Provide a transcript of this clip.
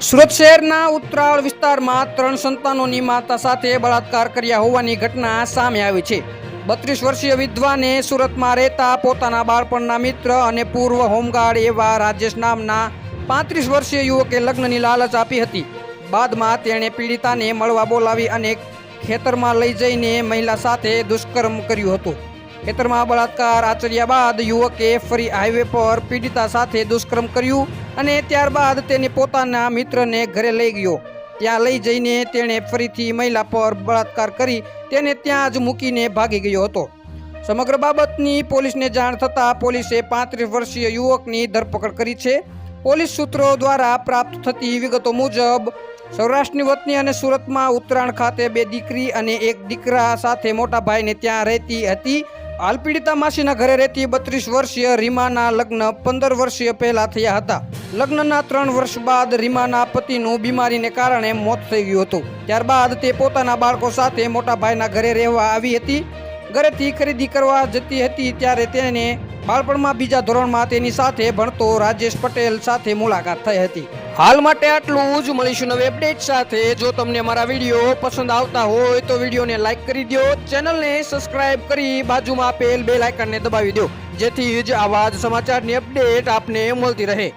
સુરત શહેરના ઉત્તરાળ વિસ્તારમાં 3 સંતાનોની માતા સાથે બળાત્કાર કર્યા હોવાની ઘટના સામે આવી છે। 32 વર્ષીય વિધવાને સુરતમાં રહેતા પોતાના બાળપણના મિત્ર અને પૂર્વ હોમગાર્ડ એવા રાજેશ નામના 35 વર્ષીય યુવકે લગ્નની લાલચ આપી હતી। બાદમાં તેણે પીડિતાને મળવા બોલાવી અને ખેતરમાં લઈ જઈને મહિલા સાથે દુષ્કર્મ કર્યું હતું। ખેતરમાં બળાત્કાર આચર્યા બાદ યુવકે ફરી હાઈવે પર પીડિતા સાથે દુષ્કર્મ કર્યું અને ત્યારબાદ તેને પોતાના મિત્રને ઘરે લઈ ગયો। ત્યાં લઈ જઈને તેણે ફરીથી મહિલા પર બળાત્કાર કરી તેને ત્યાં જ મૂકીને ભાગી ગયો હતો। સમગ્ર બાબતની પોલીસને જાણ થતાં પોલીસે 35 વર્ષીય યુવકની ધરપકડ કરી છે। પોલીસ સૂત્રો દ્વારા પ્રાપ્ત થતી વિગતો મુજબ સૌરાષ્ટ્રની વતની અને સુરતમાં ઉત્તરાયણ ખાતે 2 દીકરી અને 1 દીકરા સાથે મોટા ભાઈને ત્યાં રહેતી હતી। હાલ પીડિતા માસીના ઘરે રહેતી 32 વર્ષીય રીમાના લગ્ન 15 વર્ષીય પહેલા થયા હતા। લગ્નના 3 વર્ષ બાદ રીમાના પતિનું બીમારીને કારણે મોત થઈ ગયું હતું। ત્યારબાદ તે પોતાના બાળકો સાથે મોટા ભાઈના ઘરે રહેવા આવી હતી। ઘરેથી ખરીદી કરવા જતી હતી ત્યારે તેને બાળપણમાં બીજા ધોરણમાં તેની સાથે ભણતો રાજેશ પટેલ સાથે મુલાકાત થઈ હતી। હાલ માટે આટલું જ, મળીશું નવી અપડેટ સાથે। જો તમને મારા વિડીયો પસંદ આવતા હોય તો વિડીયોને લાઈક કરી દો, ચેનલને સબસ્ક્રાઇબ કરી બાજુમાં આપેલ બેલ આઇકનને દબાવી દો, જેથી જ આવા જ સમાચારની અપડેટ આપને મળતી રહે।